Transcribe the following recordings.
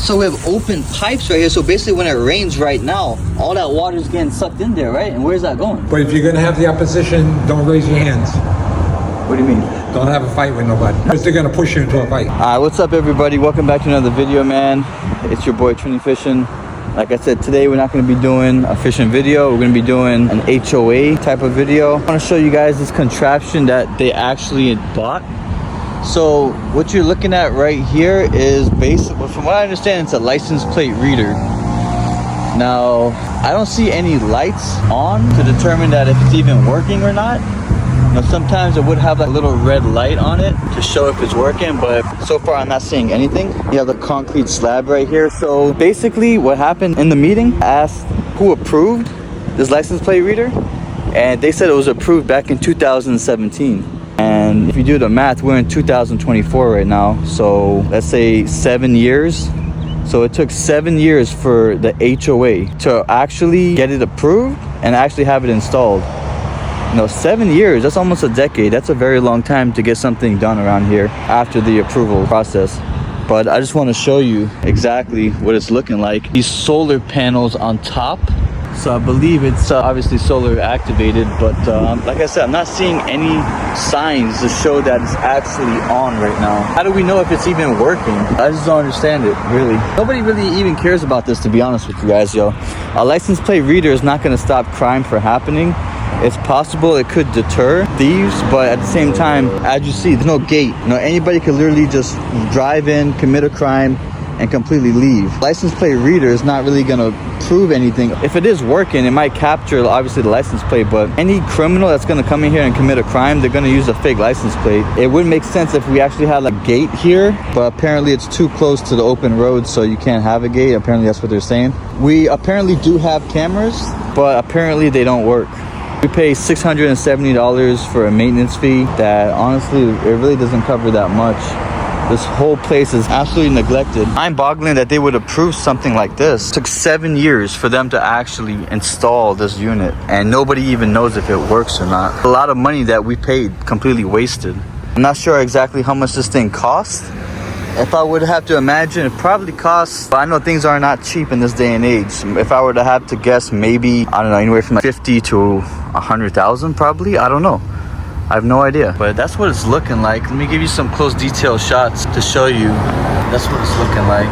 So we have open pipes right here. So basically when it rains right now, all that water is getting sucked in there, right? And where's that going? But if you're gonna have the opposition, don't raise your hands. What do you mean? Don't have a fight with nobody, because they're gonna push you into a fight. What's up everybody? Welcome back to another video, man. It's your boy Trini Fishing. Like I said, today we're not going to be doing a fishing video. We're going to be doing an HOA type of video. I want to show you guys this contraption that they actually bought. So what you're looking at right here is basically, from what I understand, it's a license plate reader. Now, I don't see any lights on to determine that if it's even working or not. Now, sometimes it would have like a little red light on it to show if it's working, but so far I'm not seeing anything. You have the concrete slab right here. So basically what happened in the meeting, I asked who approved this license plate reader, and they said it was approved back in 2017. And if you do the math, we're in 2024 right now. So let's say 7 years. So it took 7 years for the HOA to actually get it approved and actually have it installed. You know, 7 years, that's almost a decade. That's a very long time to get something done around here after the approval process. But I just want to show you exactly what it's looking like. These solar panels on top. So I believe it's obviously solar activated, but like I said, I'm not seeing any signs to show that it's actually on right now. How do we know if it's even working? I just don't understand it, really. Nobody really even cares about this, to be honest with you guys, yo. A license plate reader is not going to stop crime from happening. It's possible it could deter thieves, but at the same time, as you see, there's no gate. You know, anybody could literally just drive in, commit a crime, and completely leave. License plate reader is not really gonna prove anything. If it is working, it might capture obviously the license plate, but any criminal that's gonna come in here and commit a crime, they're gonna use a fake license plate. It would make sense if we actually had like a gate here, but apparently it's too close to the open road, so you can't have a gate. Apparently that's what they're saying. We apparently do have cameras, but apparently they don't work. We pay $670 for a maintenance fee that honestly, it really doesn't cover that much. This whole place is absolutely neglected. I'm boggling that they would approve something like this. It took 7 years for them to actually install this unit, and nobody even knows if it works or not. A lot of money that we paid completely wasted. I'm not sure exactly how much this thing costs. If I would have to imagine, it probably costs, but I know things are not cheap in this day and age. If I were to have to guess, maybe, I don't know, anywhere from like 50 to 100,000 probably. I don't know. I have no idea. But that's what it's looking like. Let me give you some close detail shots to show you. That's what it's looking like.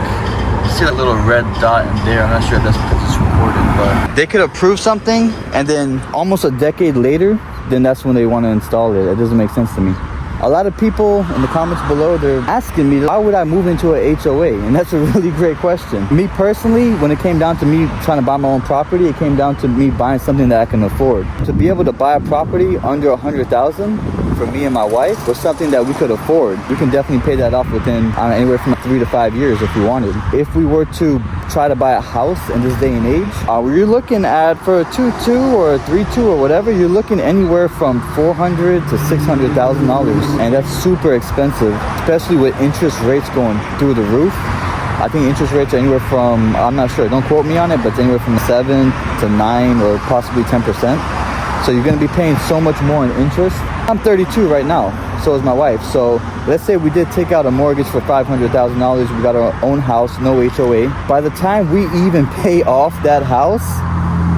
You see that little red dot in there. I'm not sure if that's because it's recorded, but they could approve something, and then almost a decade later, then that's when they want to install it. It doesn't make sense to me. A lot of people in the comments below, they're asking me, why would I move into a HOA? And that's a really great question. Me personally, when it came down to me trying to buy my own property, it came down to me buying something that I can afford. To be able to buy a property under $100,000 for me and my wife was something that we could afford. We can definitely pay that off within anywhere from 3 to 5 years if we wanted. If we were to try to buy a house in this day and age, you're looking at, for a 2.2 or a 3.2 or whatever, you're looking anywhere from $400,000 to $600,000. And that's super expensive, especially with interest rates going through the roof. I think interest rates are anywhere from, I'm not sure, don't quote me on it, but it's anywhere from 7 to 9 or possibly 10%. So you're gonna be paying so much more in interest. I'm 32 right now, so is my wife. So let's say we did take out a mortgage for $500,000, we got our own house, no HOA. By the time we even pay off that house,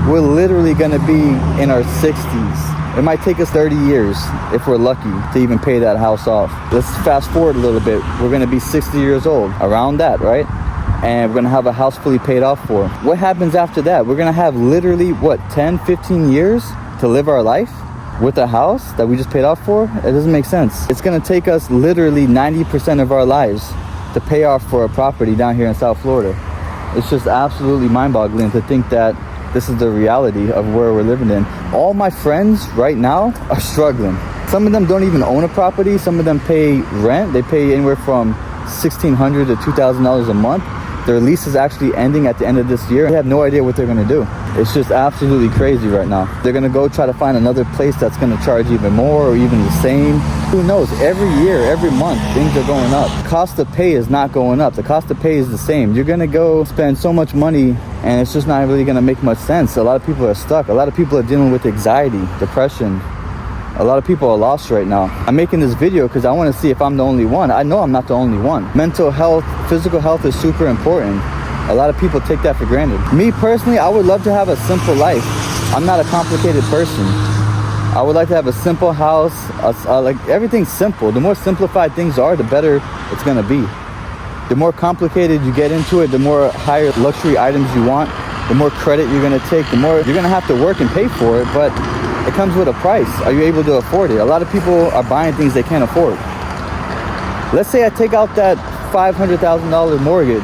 we're literally gonna be in our 60s. It might take us 30 years if we're lucky to even pay that house off. Let's fast forward a little bit. We're gonna be 60 years old, around that, right? And we're gonna have a house fully paid off for. What happens after that? We're gonna have literally, what, 10, 15 years to live our life with a house that we just paid off for? It doesn't make sense. It's gonna take us literally 90% of our lives to pay off for a property down here in South Florida. It's just absolutely mind-boggling to think that this is the reality of where we're living in. All my friends right now are struggling. Some of them don't even own a property. Some of them pay rent. They pay anywhere from $1,600 to $2,000 a month. Their lease is actually ending at the end of this year. They have no idea what they're gonna do. It's just absolutely crazy right now. They're gonna go try to find another place that's gonna charge even more or even the same. Who knows? Every year, every month, things are going up. Cost of pay is not going up. The cost of pay is the same. You're gonna go spend so much money and it's just not really gonna make much sense. A lot of people are stuck. A lot of people are dealing with anxiety, depression, A lot of people are lost right now. I'm making this video because I want to see if I'm the only one. I know I'm not the only one. Mental health, physical health is super important. A lot of people take that for granted. Me personally, I would love to have a simple life. I'm not a complicated person. I would like to have a simple house, like everything's simple. The more simplified things are, the better it's gonna be. The more complicated you get into it, the more higher luxury items you want, the more credit you're gonna take, the more you're gonna have to work and pay for it, but it comes with a price. Are you able to afford it? A lot of people are buying things they can't afford. Let's say I take out that $500,000 mortgage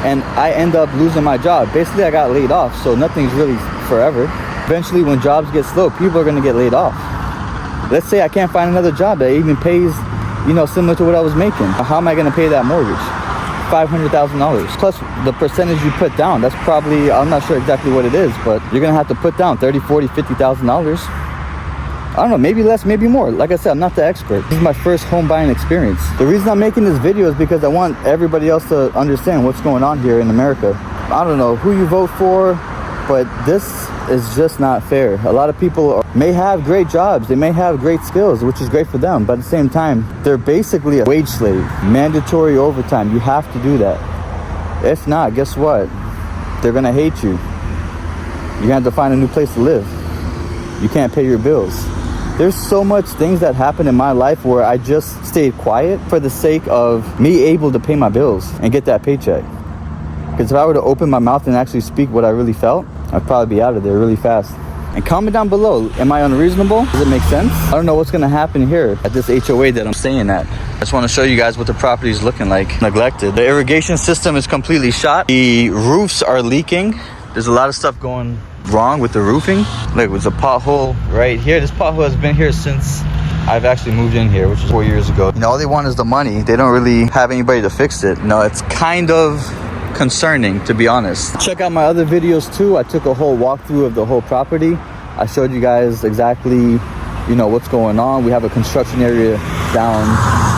and I end up losing my job. Basically, I got laid off, so nothing's really forever. Eventually, when jobs get slow, people are gonna get laid off. Let's say I can't find another job that even pays, you know, similar to what I was making. How am I gonna pay that mortgage? $500,000 plus the percentage you put down. That's probably, I'm not sure exactly what it is, but you're gonna have to put down $30, $40, $50,000. I don't know, maybe less, maybe more. Like I said, I'm not the expert. This is my first home buying experience. The reason I'm making this video is because I want everybody else to understand what's going on here in America. I don't know who you vote for, but this is just not fair. A lot of people may have great jobs, they may have great skills, which is great for them, but at the same time, they're basically a wage slave. Mandatory overtime, you have to do that. If not, guess what? They're gonna hate you. You're gonna have to find a new place to live. You can't pay your bills. There's so much things that happen in my life where I just stayed quiet for the sake of me able to pay my bills and get that paycheck. Because if I were to open my mouth and actually speak what I really felt, I'd probably be out of there really fast. And comment down below, am I unreasonable? Does it make sense? I don't know what's gonna happen here at this HOA that I'm staying at. I just wanna show you guys what the property is looking like. Neglected. The irrigation system is completely shot. The roofs are leaking. There's a lot of stuff going wrong with the roofing. Look, there's a pothole right here. This pothole has been here since I've actually moved in here, which is 4 years ago. You know, all they want is the money. They don't really have anybody to fix it. No, it's kind of concerning, to be honest. Check out my other videos too. I took a whole walkthrough of the whole property. I showed you guys exactly, you know, what's going on. We have a construction area down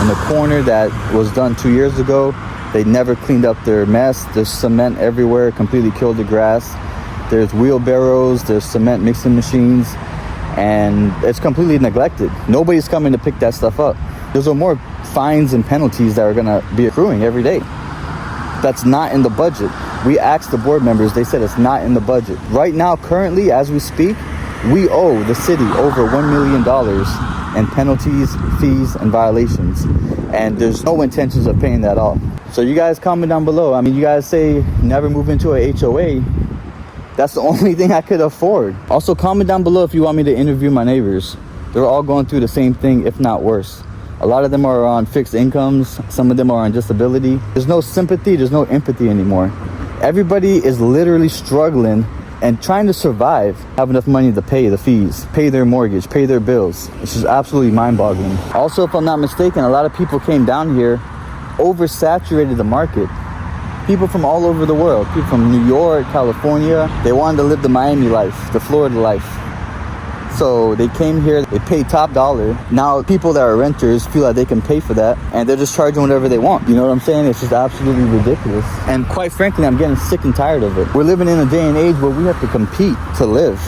in the corner that was done 2 years ago. They never cleaned up their mess. There's cement everywhere, completely killed the grass. There's wheelbarrows, there's cement mixing machines, and it's completely neglected. Nobody's coming to pick that stuff up. There's more fines and penalties that are gonna be accruing every day. That's not in the budget. We asked the board members, they said it's not in the budget. Right now, currently, as we speak, we owe the city over $1 million in penalties, fees, and violations. And there's no intentions of paying that off. So you guys comment down below. I mean, you guys say never move into a HOA. That's the only thing I could afford. Also, comment down below if you want me to interview my neighbors. They're all going through the same thing, if not worse. A lot of them are on fixed incomes. Some of them are on disability. There's no sympathy, there's no empathy anymore. Everybody is literally struggling and trying to survive, have enough money to pay the fees, pay their mortgage, pay their bills. It's just absolutely mind-boggling. Also, if I'm not mistaken, a lot of people came down here, oversaturated the market. People from all over the world, people from New York, California, they wanted to live the Miami life, the Florida life. So they came here, they paid top dollar. Now people that are renters feel like they can pay for that and they're just charging whatever they want. You know what I'm saying? It's just absolutely ridiculous. And quite frankly, I'm getting sick and tired of it. We're living in a day and age where we have to compete to live.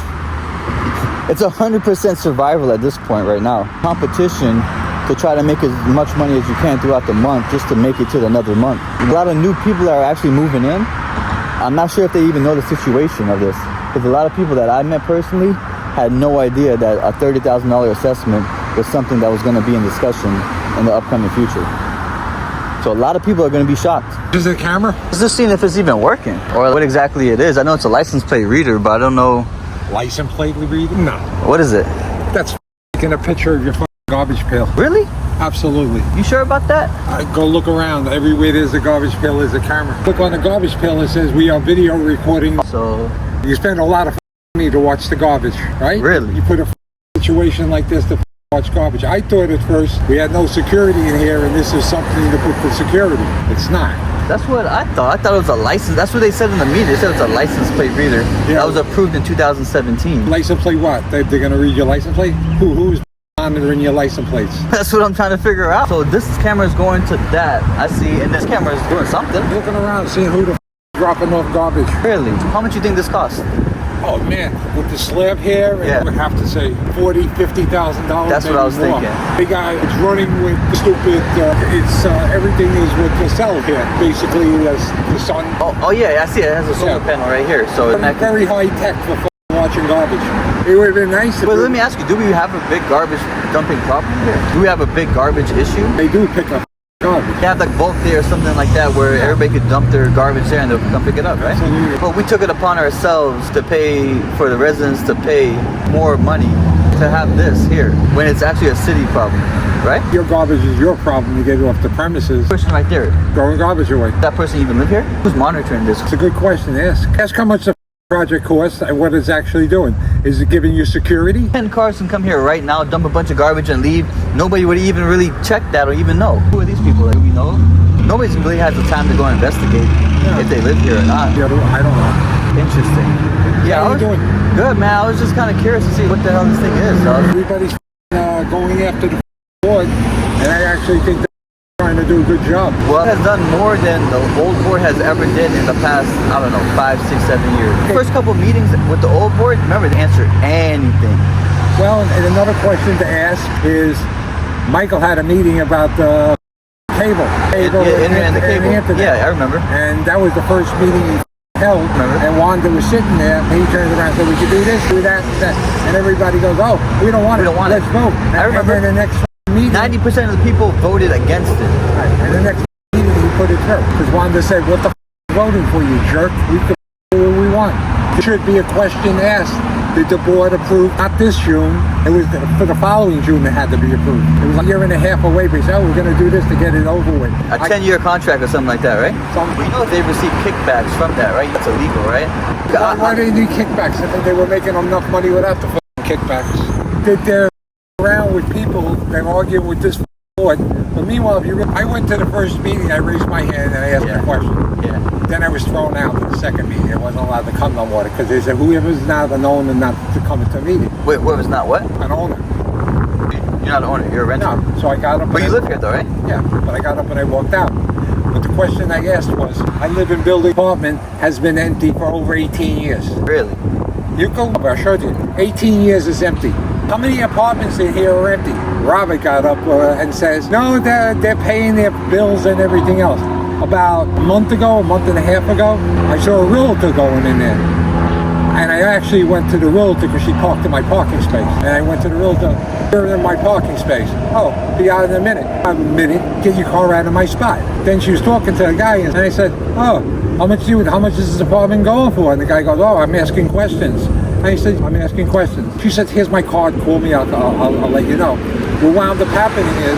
It's 100% survival at this point right now. Competition to try to make as much money as you can throughout the month just to make it to another month. A lot of new people that are actually moving in, I'm not sure if they even know the situation of this. Because a lot of people that I met personally had no idea that a $30,000 assessment was something that was going to be in discussion in the upcoming future. So a lot of people are going to be shocked. Is it a camera? Just seeing if it's even working or what exactly it is. I know it's a license plate reader, but I don't know. License plate reader? No. What is it? That's taking a picture of your garbage pail. Really? Absolutely. You sure about that? Go look around. Everywhere there's a garbage pail, there's a camera. Click on the garbage pail, it says we are video recording. So you spend a lot of money to watch the garbage, right? Really? You put a situation like this to watch garbage. I thought at first we had no security in here and this is something to put for security. It's not. That's what I thought. I thought it was a license. That's what they said in the media. They said it's a license plate reader. Yeah. That was approved in 2017. License plate what? They're going to read your license plate? Who's monitoring your license plates? That's what I'm trying to figure out. So this camera is going to that, I see, and this camera is doing something. Looking around, seeing who the dropping off garbage. Really? How much do you think this costs? Oh man, with the slab here, Yeah. I would have to say $40,000-$50,000. That's what I was thinking. The guy is running with the stupid. Everything is with the cell here. Basically, the sun. Oh yeah, I see it. It has a solar panel right here. So Very high tech for watching garbage. It would have been nice. Well, let me ask you: do we have a big garbage dumping problem here? Do we have a big garbage issue? They do pick up garbage. You have like bulk day or something like that where everybody could dump their garbage there and they'll come pick it up, right? Absolutely. But we took it upon ourselves to pay for the residents to pay more money to have this here when it's actually a city problem, right? Your garbage is your problem to get it off the premises. Person right there. Throwing garbage away. Does that person even live here? Who's monitoring this? It's a good question to ask. Ask how much the project costs and what it's actually doing. Is it giving you security? 10 cars can come here right now, dump a bunch of garbage and leave. Nobody would even really check that or even know. Who are these people? Do we know? Nobody really has the time to go investigate if they live here or not. Yeah, I don't know. Interesting. Yeah, How you doing? Good, man. I was just kind of curious to see what the hell this thing is, dog. Everybody's going after the board, and I actually think they're trying to do a good job. Well, it has done more than the old board has ever did in the past, I don't know, 5, 6, 7 years. The first couple of meetings with the old board, remember, they answered anything. Well, and another question to ask is, Michael had a meeting about the cable. Internet and the cable. Internet. Yeah, I remember. And that was the first meeting he held. Remember? And Wanda was sitting there, and he turned around and said, we could do this, do that, that. And everybody goes, oh, we don't want it. Let's vote. I remember. And then the next meeting, 90% of the people voted against it. and the next meeting he put it through. Because Wanda said, what the voting for, you jerk? We can do what we want. There should be a question asked. Did the board approve? Not this June. It was for the following June it had to be approved. It was a year and a half away, but he said, oh, we're going to do this to get it over with. A 10-year contract or something like that, right? We know if they receive kickbacks from that, right? That's illegal, right? Why do they need kickbacks? I think they were making enough money without the kickbacks. They're around with people, they're arguing with this board. But meanwhile, I went to the first meeting, I raised my hand and I asked a question. Yeah. Then I was thrown out to the second meeting. I wasn't allowed to come no more because they said whoever's not an owner not to come into a meeting. Wait, what was not what? An owner. You're not an owner, you're a renter. No. So I got up. But you live here though, right? Yeah, but I got up and I walked out. But the question I asked was, I live in building apartment, has been empty for over 18 years. Really? You go, I'll show you. 18 years is empty. How many apartments in here are empty? Robert got up and says, no, they're paying their bills and everything else. About a month and a half ago, I saw a realtor going in there. And I actually went to the realtor because she parked in my parking space. And I went to the realtor, you're in my parking space. Oh, be out in a minute. A minute, get your car out of my spot. Then she was talking to the guy and I said, oh, how much is this apartment going for? And the guy goes, oh, I'm asking questions. And I said, I'm asking questions. She said, here's my card, call me, I'll let you know. What wound up happening is,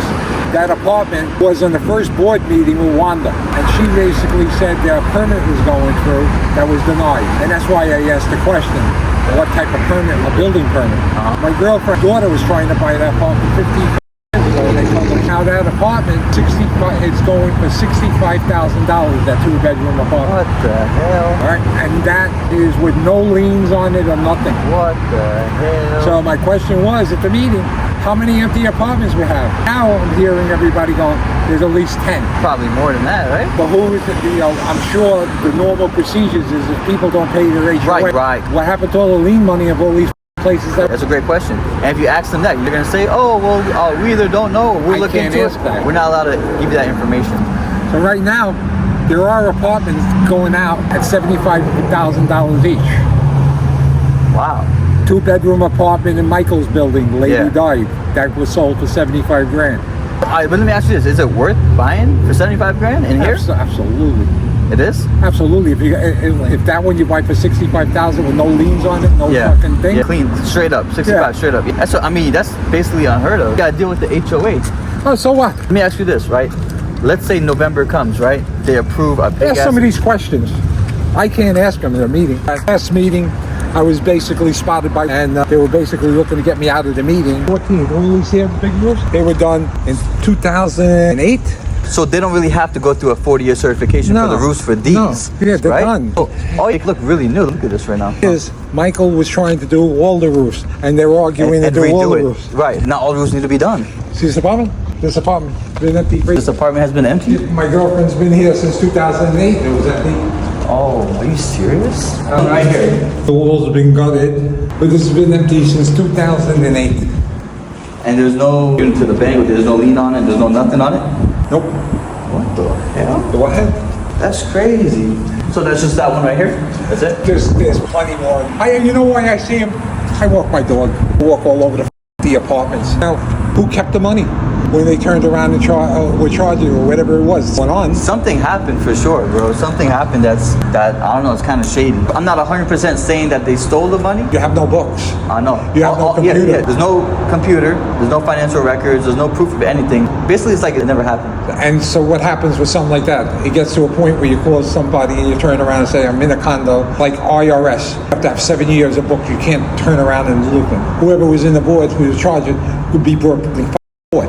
that apartment was in the first board meeting with Wanda. And she basically said their permit was going through that was denied. And that's why I asked the question, what type of permit, a building permit. My girlfriend's daughter was trying to buy that apartment 15 years ago. And they told her, now that apartment, it's going for $65,000, that 2-bedroom apartment. What the hell? All right, and that is with no liens on it or nothing. What the hell? So my question was at the meeting, how many empty apartments we have? Now I'm hearing everybody going, there's at least 10. Probably more than that, right? But who is it? I'm sure the normal procedures is if people don't pay their HOA. Right. What happened to all the lien money of all these places? That's a great question. And if you ask them that, you're going to say, oh, well, we either don't know or we're looking into it. That. We're not allowed to give you that information. So right now, there are apartments going out at $75,000 each. Wow. 2-bedroom apartment in Michael's building, the lady died. That was sold for 75 grand. All right, but let me ask you this. Is it worth buying for 75 grand in here? Absolutely. It is? Absolutely. If that one you buy for 65,000 with no liens on it, no fucking thing. Yeah, clean, straight up, 65, straight up. That's what, I mean, that's basically unheard of. You gotta deal with the HOA. Oh, so what? Let me ask you this, right? Let's say November comes, right? They approve a big ask some of these questions. I can't ask them in a meeting. Last meeting, I was basically spotted by, and they were basically looking to get me out of the meeting. 14, all these here big roofs, they were done in 2008. So they don't really have to go through a 40-year certification for the roofs for these. No. Yeah, they're right? done. Oh, they look really new. Look at this right now. Is Michael was trying to do all the roofs, and they were arguing to do all the roofs. Right. Not all the roofs need to be done. See this apartment? This apartment been empty. This apartment has been empty? My girlfriend's been here since 2008. It was empty. Oh, are you serious? Right here. The walls have been gutted, but this has been empty since 2008. And there's no unit to the bank, there's no lien on it, there's no nothing on it? Nope. What the hell? Go ahead. That's crazy. So that's just that one right here? That's it? There's plenty more. You know why I see him? I walk my dog. Walk all over the apartments. Now, who kept the money when they turned around and were charging or whatever it was went on? Something happened for sure, bro. Something happened that I don't know, it's kind of shady. I'm not 100% saying that they stole the money. You have no books. I know. You have no computer. Yeah. There's no computer, there's no financial records, there's no proof of anything. Basically, it's like it never happened. And so what happens with something like that? It gets to a point where you call somebody and you turn around and say, I'm in a condo, like IRS. You have to have 7 years of book. You can't turn around and loop them. Whoever was in the board who was charging would be brought to the court.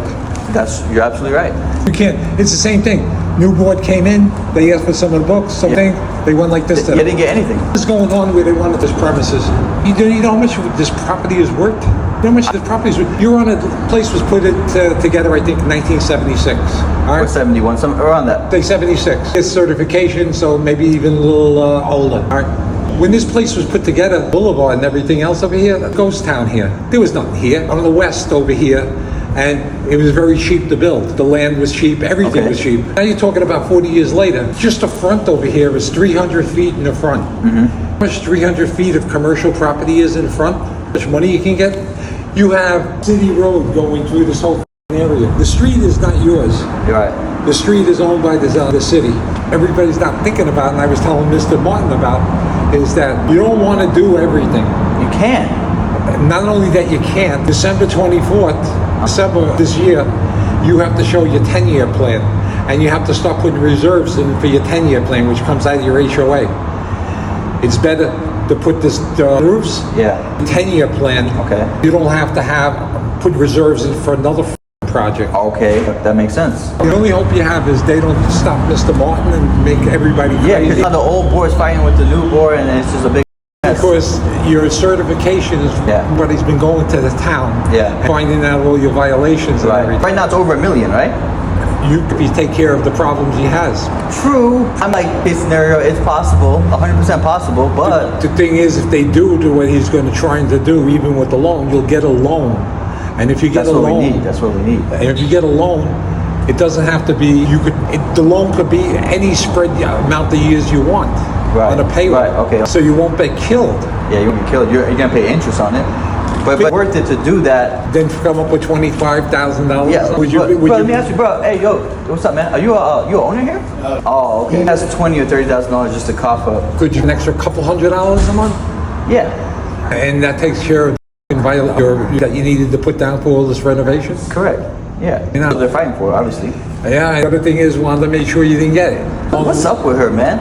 You're absolutely right. You can't. It's the same thing. New board came in. They asked for some of the books. Something. They went like this. They didn't get anything. What's going on where they wanted this premises? You know how much this property is worth? You know how much this property is worth? You're on a place was put together, I think, in 1976. All right? Or 71, some around that. Say 76. It's certification, so maybe even a little older. All right. When this place was put together, Boulevard and everything else over here, a ghost town here. There was nothing here. On the west over here, and it was very cheap to build. The land was cheap, everything was cheap. Now you're talking about 40 years later. Just the front over here is 300 feet in the front. How much 300 feet of commercial property is in the front? How much money you can get? You have City Road going through this whole area. The street is not yours. You're right. The street is owned by the city. Everybody's not thinking about, and I was telling Mr. Martin about, is that you don't want to do everything. You can. Not only that you can't, December 24th, December this year, you have to show your 10-year plan. And you have to start putting reserves in for your 10-year plan, which comes out of your HOA. It's better to put this roofs, 10-year plan. Okay. You don't have to put reserves in for another project. Okay, that makes sense. The only hope you have is they don't stop Mr. Martin and make everybody crazy. Yeah, because now the old board's fighting with the new board, and it's just a big mess. Because your certification is what he's been going to the town, and finding out all your violations and everything. Right now it's over $1 million, right? You take care of the problems he has. True. I'm like, this scenario, it's possible, 100% possible, but the thing is, if they do what he's going to try to do, even with the loan, you'll get a loan. And if you get a loan, that's what we need. And if you get a loan, it doesn't have to be. The loan could be any spread amount of years you want on a payroll. Right. Okay. So you won't get killed. Yeah, you won't get killed. You're gonna pay interest on it, but worth it to do that. Then come up with $25,000. Yeah. Let me ask you, bro. Hey, yo, what's up, man? Are you an owner here? Oh, okay. That's $20,000 or $30,000 just to cough up. Could you an extra couple $100 a month? Yeah. And that takes care of that you needed to put down for all this renovation? Correct. Yeah. You know, they're fighting for it, obviously. Yeah, the other thing is, wanted to make sure you didn't get it. What's up with her, man?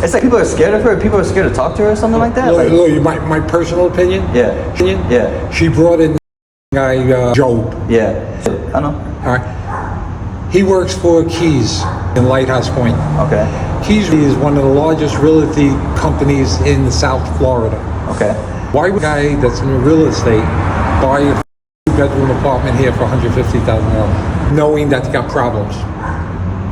It's like people are scared of her. People are scared to talk to her or something like that. Look, my personal opinion? Yeah. She brought in guy, Job. Yeah. I know. All right. He works for Keys in Lighthouse Point. Okay. Keys is one of the largest realty companies in South Florida. Okay. Why would a guy that's in real estate buy a bedroom apartment here for $150,000, knowing that he got problems?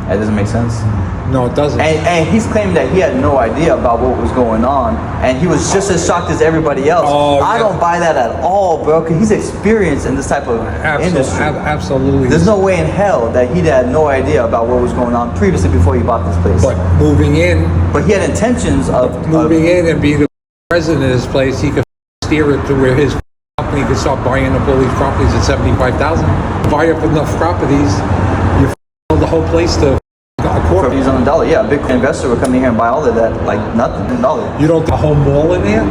That doesn't make sense. No, it doesn't. And he's claiming that he had no idea about what was going on, and he was just as shocked as everybody else. I don't buy that at all, bro, because he's experienced in this type of industry. Absolutely. There's no way in hell that he had no idea about what was going on previously before he bought this place. But moving in. But he had intentions of moving in and being the president of this place. He could steer it to where his company could start buying up all these properties at $75,000. Buy up enough properties, you the whole place to a quarter. Properties on the dollar. Yeah, a big investor would come in here and buy all of that, like nothing, $1. You don't have a whole mall in there?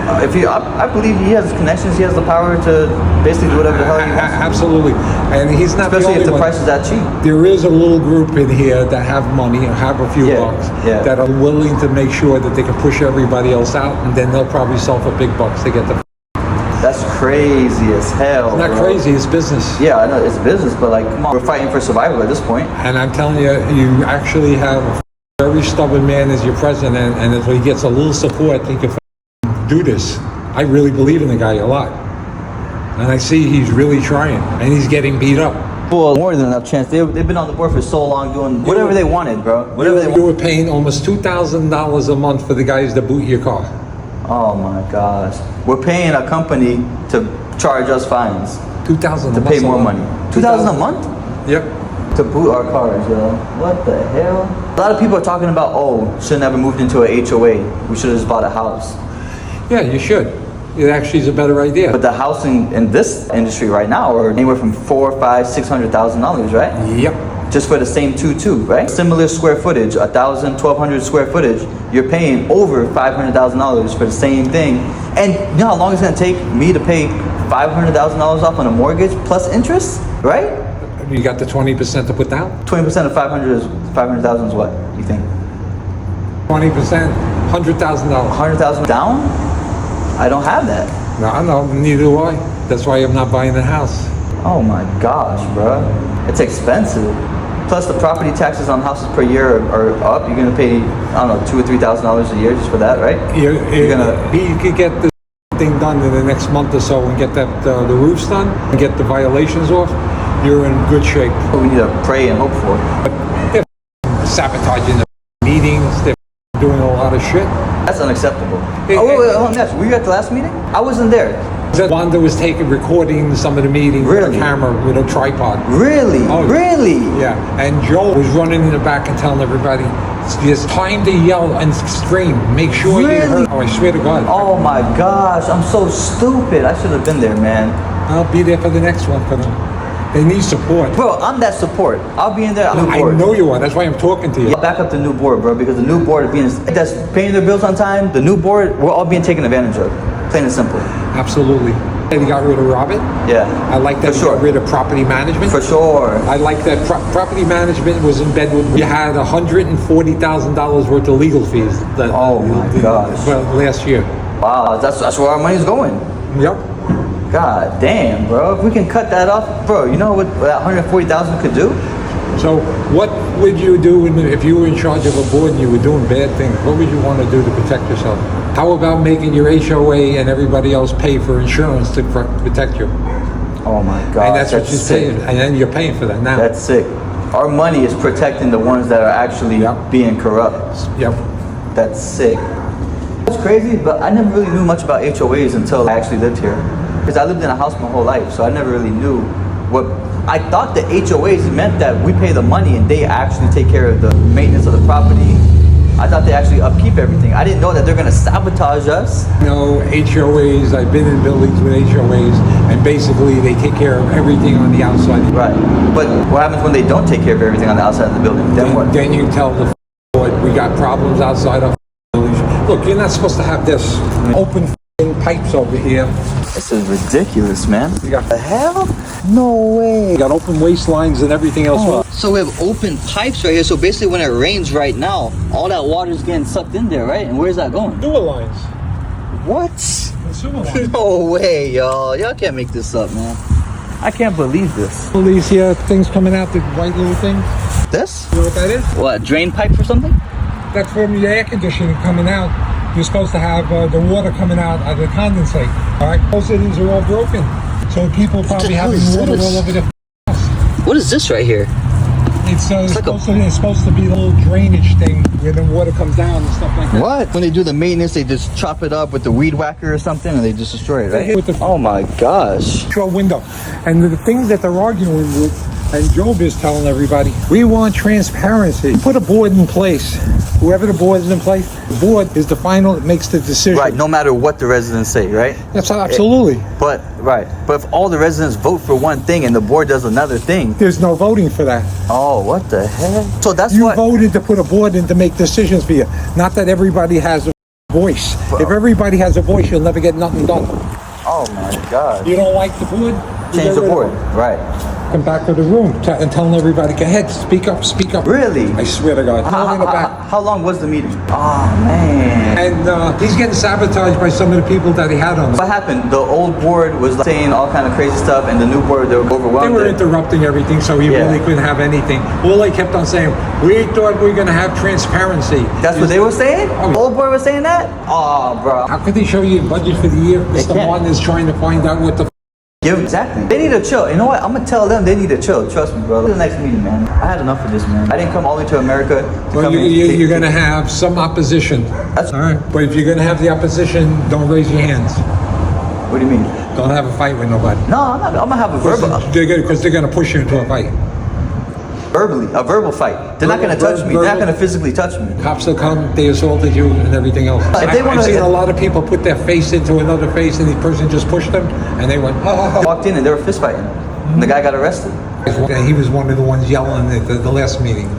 I believe he has connections. He has the power to basically do whatever the hell he wants. Absolutely, and he's not especially the only if the one. price is that cheap. There is a little group in here that have money and have a few bucks that are willing to make sure that they can push everybody else out, and then they'll probably sell for big bucks to get the. That's crazy as hell. It's not crazy, it's business. Yeah, I know it's business, but like, come on, we're fighting for survival at this point. And I'm telling you, you actually have a very stubborn man as your president, and if he gets a little support, he can do this. I really believe in the guy a lot. And I see he's really trying, and he's getting beat up. Well, more than enough chance. They've been on the board for so long doing whatever they wanted, bro. Whatever they You wanted. were paying almost $2,000 a month for the guys that boot your car. Oh my gosh. We're paying a company to charge us fines. $2,000 To pay more money. $2,000 a month? Yep. To boot our cars, yo. What the hell? A lot of people are talking about, oh, should never moved into a HOA. We should have just bought a house. Yeah, you should. It actually is a better idea. But the house in this industry right now are anywhere from $400,000, $500,000, $600,000, right? Yep. Just for the same two, right? Similar square footage, 1,000, 1,200 square footage, you're paying over $500,000 for the same thing. And you know how long it's gonna take me to pay $500,000 off on a mortgage plus interest, right? You got the 20% to put down? 20% of 500,000 is what, you think? 20%, $100,000. 100,000 down? I don't have that. No, neither do I. That's why I'm not buying the house. Oh my gosh, bro. It's expensive. Plus the property taxes on houses per year are up. You're gonna pay, I don't know, $2,000 or $3,000 a year just for that, right? You could get this thing done in the next month or so and get that the roofs done and get the violations off. You're in good shape. What we need to pray and hope for. They're sabotaging the meetings. They're doing a lot of shit. That's unacceptable. Oh, wait, hold on, yes. Were you at the last meeting? I wasn't there. Wanda was recording some of the meetings with a camera with a tripod. Really? Oh, really? Yeah. And Joe was running in the back and telling everybody, it's time to yell and scream. Make sure you heard. Oh, I swear to God. Oh my gosh, I'm so stupid. I should have been there, man. I'll be there for the next one for them. They need support. Bro, I'm that support. I'll be in there. I know you are. That's why I'm talking to you. I'll back up the new board, bro, because the new board that's paying their bills on time. The new board, we're all being taken advantage of. Plain and simple. Absolutely. They got rid of Robert. Yeah. I like that. For sure. Got rid of property management. For sure. I like that property management was in bed with. You had $140,000 worth of legal fees. Oh my gosh. Last year. Wow, that's where our money's going. Yep. God damn, bro. If we can cut that off, bro, you know what that 140,000 could do? So what would you do if you were in charge of a board and you were doing bad things? What would you want to do to protect yourself? How about making your HOA and everybody else pay for insurance to protect you? Oh my God, and that's what you're paying, and then you're paying for that now. That's sick. Our money is protecting the ones that are actually being corrupt. Yep. That's sick. It's crazy, but I never really knew much about HOAs until I actually lived here. Because I lived in a house my whole life, so I never really knew what. I thought the HOAs meant that we pay the money and they actually take care of the maintenance of the property. I thought they actually upkeep everything. I didn't know that they're gonna sabotage us. No, HOAs, I've been in buildings with HOAs, and basically they take care of everything on the outside. Right, but what happens when they don't take care of everything on the outside of the building? Then what? Then you tell the board, we got problems outside of buildings. Look, you're not supposed to have this open pipes over here. This is ridiculous, man. You got the hell? No way. You got open waste lines and everything else. Oh, so we have open pipes right here. So basically when it rains right now, all that water is getting sucked in there, right? And where's that going? Sewer lines. What? Sewer lines. No way, y'all. Y'all can't make this up, man. I can't believe this. All these here things coming out, the white little things. This? You know what that is? What, a drain pipe or something? That's from your air conditioning coming out. You're supposed to have the water coming out of the condensate. All right, most of these are all broken. So people probably having water all over their house. What is this right here? It's supposed to be a little drainage thing where the water comes down and stuff like that. What? When they do the maintenance, they just chop it up with the weed whacker or something and they just destroy it, right? Oh my gosh. Window. And the things that they're arguing with, and Job is telling everybody, we want transparency. Put a board in place. Whoever the board is in place, the board is the final that makes the decision. Right, no matter what the residents say, right? That's absolutely. But if all the residents vote for one thing and the board does another thing, there's no voting for that. Oh, what the heck? So that's you voted to put a board in to make decisions for you. Not that everybody has a voice. Bro. If everybody has a voice, you'll never get nothing done. Oh my God. You don't like the board? Change the board, right. Come back to the room and telling everybody, go ahead, speak up, speak up. Really? I swear to God. How long was the meeting? Oh, man. And he's getting sabotaged by some of the people that he had on. What happened? The old board was saying all kind of crazy stuff, and the new board, they were overwhelmed. They were interrupting everything, so he really couldn't have anything. All they kept on saying, we thought we were going to have transparency. That's what they were saying? Oh, the old board was saying that? Oh, bro. How could they show you a budget for the year if someone is trying to find out what the Exactly. They need to chill. You know what? I'm gonna tell them they need to chill. Trust me, bro. Look at the next meeting, man. I had enough of this, man. I didn't come all the way to America. Well, you're going to have some opposition. That's all right. But if you're going to have the opposition, don't raise your hands. What do you mean? Don't have a fight with nobody. No, I'm not. I'm gonna have a verbal. Because they're going to push you into a fight. A verbal fight. They're not going to touch me. They're not going to physically touch me. Cops will come, they assaulted you and everything else. I've seen a lot of people put their face into another face and the person just pushed them and they went, oh. Walked in and they were fist fighting. And the guy got arrested. He was one of the ones yelling at the last meeting.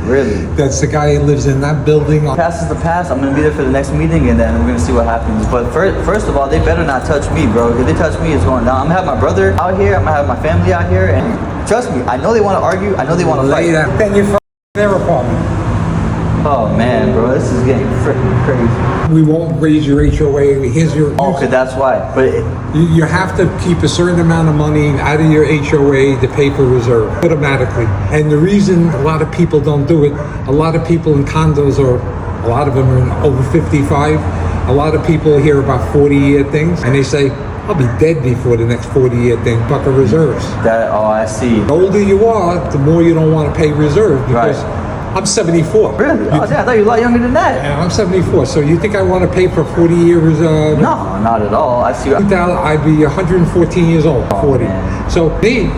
Really? That's the guy who lives in that building. Past is the past. I'm going to be there for the next meeting and then we're going to see what happens. But first of all, they better not touch me, bro. If they touch me, it's going down. I'm going to have my brother out here. I'm going to have my family out here. And trust me, I know they want to argue. I know they want to fight. Then you their apartment. Oh man, bro, this is getting freaking crazy. We won't raise your HOA. Here's your. Okay, that's why. But you have to keep a certain amount of money out of your HOA to pay for reserve automatically. And the reason a lot of people don't do it, a lot of people in condos a lot of them are over 55. A lot of people hear about 40-year things and they say, I'll be dead before the next 40-year thing, bucket reserves. I see. The older you are, the more you don't want to pay reserve because I'm 74. Really? I thought you were a lot younger than that. Yeah, I'm 74. So you think I want to pay for 40-year reserve? No, not at all. I see. I'd be 114 years old, 40. Man. So me,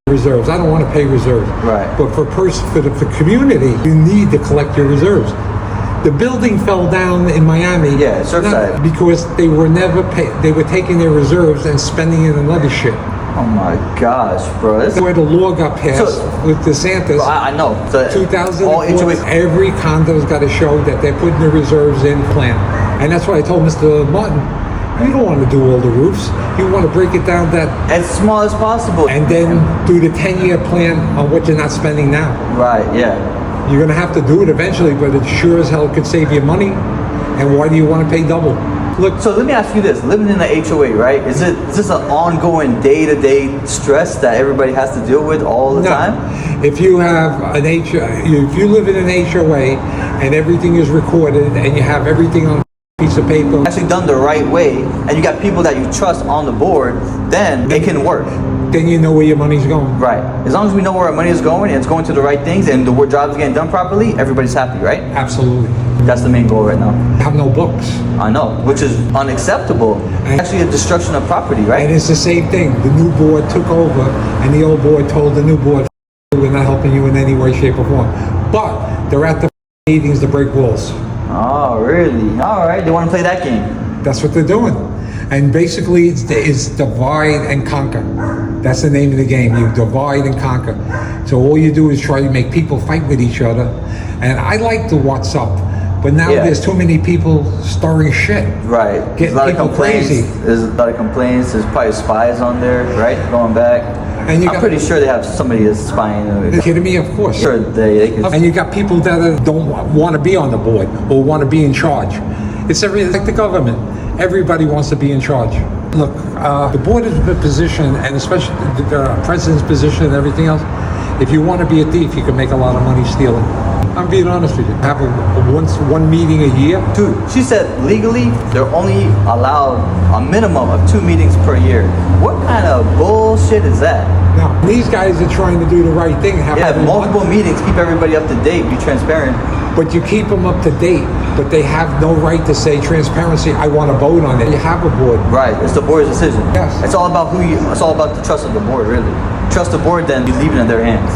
reserves. I don't want to pay reserves. Right. But for the community, you need to collect your reserves. The building fell down in Miami. Yeah, Surfside. Because they were never paid. They were taking their reserves and spending it on other shit. Oh my gosh, bro. That's where the law got passed with DeSantis. I know. So 2004, every condo's got to show that they're putting the reserves in plan. And that's why I told Mr. Martin, you don't want to do all the roofs. You want to break it down that as small as possible. And then do the 10-year plan on what you're not spending now. Right, yeah. You're going to have to do it eventually, but it sure as hell could save you money. And why do you want to pay double? Look. So let me ask you this: living in the HOA, right? Is this an ongoing day-to-day stress that everybody has to deal with all the time? If you have if you live in an HOA and everything is recorded and you have everything on a piece of paper, actually done the right way, and you got people that you trust on the board, then it can work. Then you know where your money's going. Right. As long as we know where our money is going and it's going to the right things and the job is getting done properly, everybody's happy, right? Absolutely. That's the main goal right now. Have no books. I know, which is unacceptable. Actually a destruction of property, right? And it's the same thing. The new board took over and the old board told the new board, we're not helping you in any way, shape, or form. But they're at the meetings to break walls. Oh, really? All right. They want to play that game. That's what they're doing. And basically, it's divide and conquer. That's the name of the game. You divide and conquer. So all you do is try to make people fight with each other. And I like the what's up. But now there's too many people stirring shit. Right. Getting people crazy. There's a lot of complaints. There's probably spies on there, right? Going back. And I'm pretty sure they have somebody that's spying. Are you kidding me? Of course. Sure, they can. And you got people that don't want to be on the board or want to be in charge. It's like the government. Everybody wants to be in charge. Look, the board is a position, and especially the president's position and everything else. If you want to be a thief, you can make a lot of money stealing. I'm being honest with you. Have one meeting a year. Dude, she said legally they're only allowed a minimum of 2 meetings per year. What kind of bullshit is that? Now, these guys are trying to do the right thing. Have multiple meetings, keep everybody up to date, be transparent. But you keep them up to date, but they have no right to say transparency, I want to vote on it. You have a board. Right, it's the board's decision. Yes. It's all about it's all about the trust of the board, really. Trust the board, then you leave it in their hands.